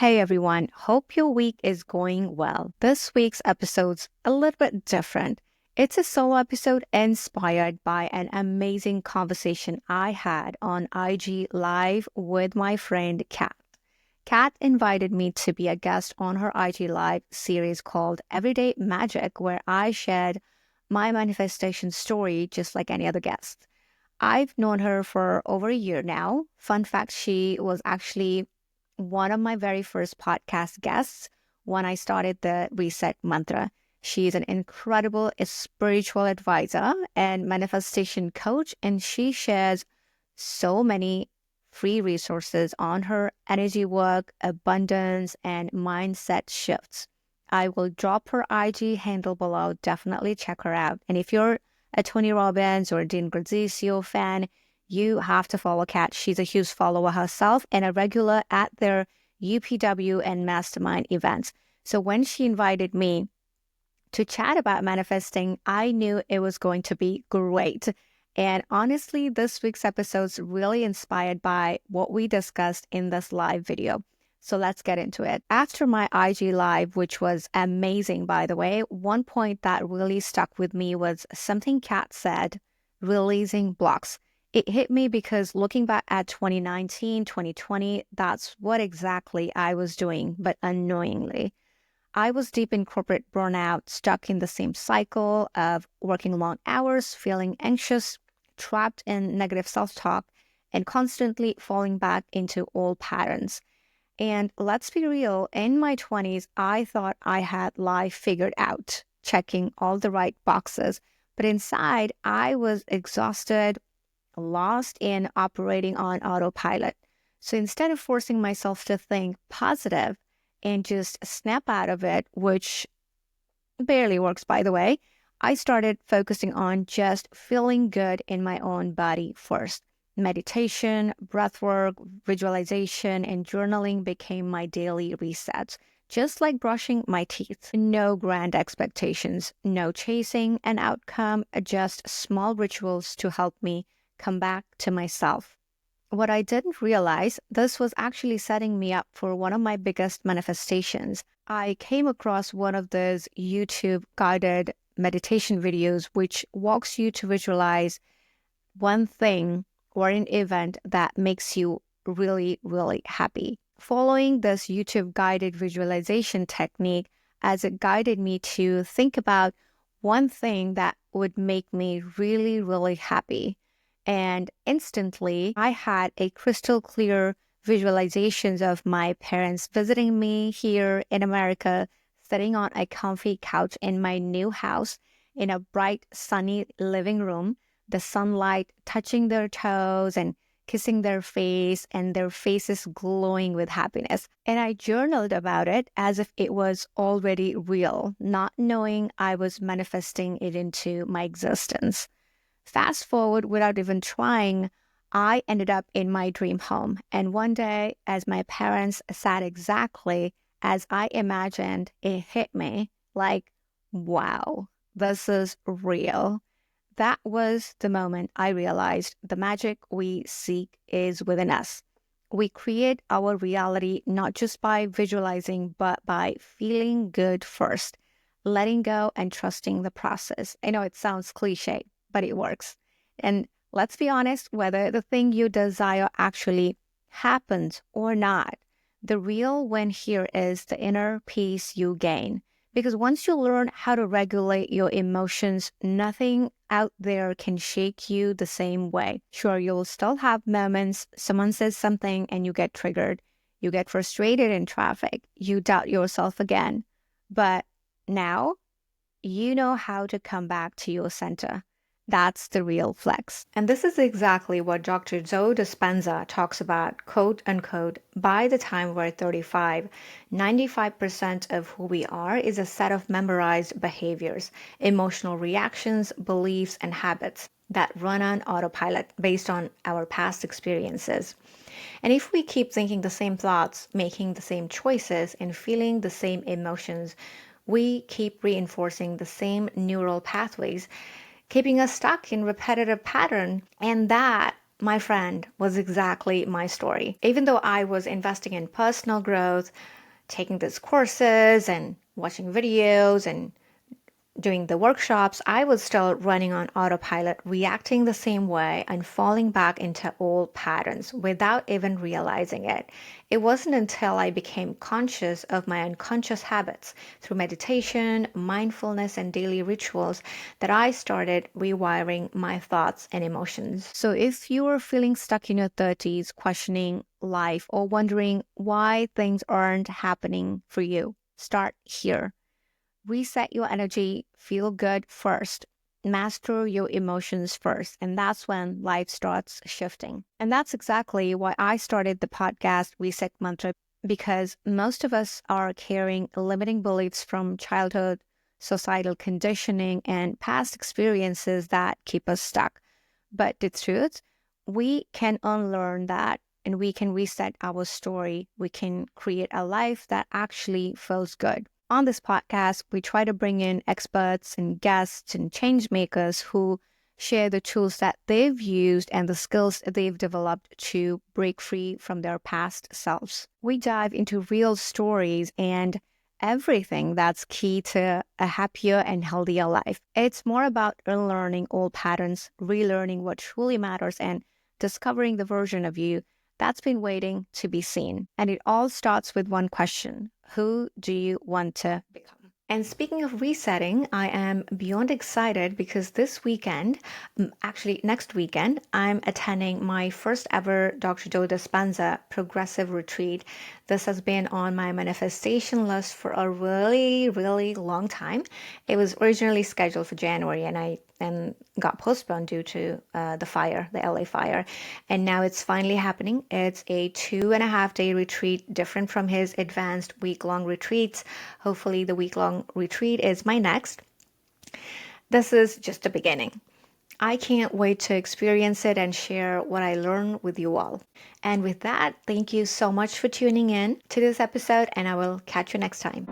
Hey everyone, hope your week is going well. This week's episode's a little bit different. It's a solo episode inspired by an amazing conversation I had on IG Live with my friend Kat. Kat invited me to be a guest on her IG Live series called Everyday Magic, where I shared my manifestation story just like any other guest. I've known her for over a year now. Fun fact, she was actually one of my very first podcast guests when I started the Reset Mantra. She's an incredible spiritual advisor and manifestation coach, and she shares so many free resources on her energy work, abundance, and mindset shifts. I will drop her IG handle below. Definitely check her out. And if you're a Tony Robbins or Dean Graziosi fan, you have to follow Kat. She's a huge follower herself and a regular at their UPW and mastermind events. So when she invited me to chat about manifesting, I knew it was going to be great. And honestly, this week's episode's really inspired by what we discussed in this live video. So let's get into it. After my IG live, which was amazing, by the way, one point that really stuck with me was something Kat said, releasing blocks. It hit me because looking back at 2019, 2020, that's what exactly I was doing, but unknowingly. I was deep in corporate burnout, stuck in the same cycle of working long hours, feeling anxious, trapped in negative self-talk, and constantly falling back into old patterns. And let's be real, in my 20s, I thought I had life figured out, checking all the right boxes. But inside, I was exhausted, lost in operating on autopilot. So instead of forcing myself to think positive and just snap out of it, which barely works, by the way, I started focusing on just feeling good in my own body first. Meditation, breathwork, visualization, and journaling became my daily resets. Just like brushing my teeth. No grand expectations, no chasing an outcome, just small rituals to help me come back to myself. What I didn't realize, this was actually setting me up for one of my biggest manifestations. I came across one of those YouTube guided meditation videos, which walks you to visualize one thing or an event that makes you really, really happy. Following this YouTube guided visualization technique, as it guided me to think about one thing that would make me really, really happy. And instantly, I had a crystal clear visualizations of my parents visiting me here in America, sitting on a comfy couch in my new house in a bright, sunny living room, the sunlight touching their toes and kissing their face, and their faces glowing with happiness. And I journaled about it as if it was already real, not knowing I was manifesting it into my existence. Fast forward without even trying, I ended up in my dream home. And one day, as my parents sat exactly as I imagined, it hit me like, wow, this is real. That was the moment I realized the magic we seek is within us. We create our reality not just by visualizing, but by feeling good first, letting go and trusting the process. I know it sounds cliche, but it works. And let's be honest, whether the thing you desire actually happens or not, the real win here is the inner peace you gain. Because once you learn how to regulate your emotions, nothing out there can shake you the same way. Sure, you'll still have moments, someone says something and you get triggered. You get frustrated in traffic. You doubt yourself again. But now you know how to come back to your center. That's the real flex. And this is exactly what Dr. Joe Dispenza talks about, quote unquote, by the time we're 35, 95% of who we are is a set of memorized behaviors, emotional reactions, beliefs, and habits that run on autopilot based on our past experiences. And if we keep thinking the same thoughts, making the same choices, and feeling the same emotions, we keep reinforcing the same neural pathways, keeping us stuck in repetitive pattern. And that my friend, was exactly my story. Even though I was investing in personal growth, taking these courses and watching videos and doing the workshops, I was still running on autopilot, reacting the same way and falling back into old patterns without even realizing it. It wasn't until I became conscious of my unconscious habits through meditation, mindfulness, and daily rituals that I started rewiring my thoughts and emotions. So, if you are feeling stuck in your 30s, questioning life, or wondering why things aren't happening for you, start here. Reset your energy, feel good first, master your emotions first, and that's when life starts shifting. And that's exactly why I started the podcast Reset Mantra, because most of us are carrying limiting beliefs from childhood, societal conditioning, and past experiences that keep us stuck. But the truth, we can unlearn that and we can reset our story. We can create a life that actually feels good. On this podcast, we try to bring in experts and guests and change makers who share the tools that they've used and the skills they've developed to break free from their past selves. We dive into real stories and everything that's key to a happier and healthier life. It's more about unlearning old patterns, relearning what truly matters, and discovering the version of you that's been waiting to be seen. And it all starts with one question: who do you want to become? And speaking of resetting, I am beyond excited because this weekend, actually next weekend, I'm attending my first ever Dr. Joe Dispenza progressive retreat. This has been on my manifestation list for a really, really long time. It was originally scheduled for January and got postponed due to the LA fire. And now it's finally happening. It's a 2.5 day retreat, different from his advanced week-long retreats. Hopefully the week-long retreat is my next. This is just the beginning. I can't wait to experience it and share what I learn with you all. And with that, thank you so much for tuning in to this episode, and I will catch you next time.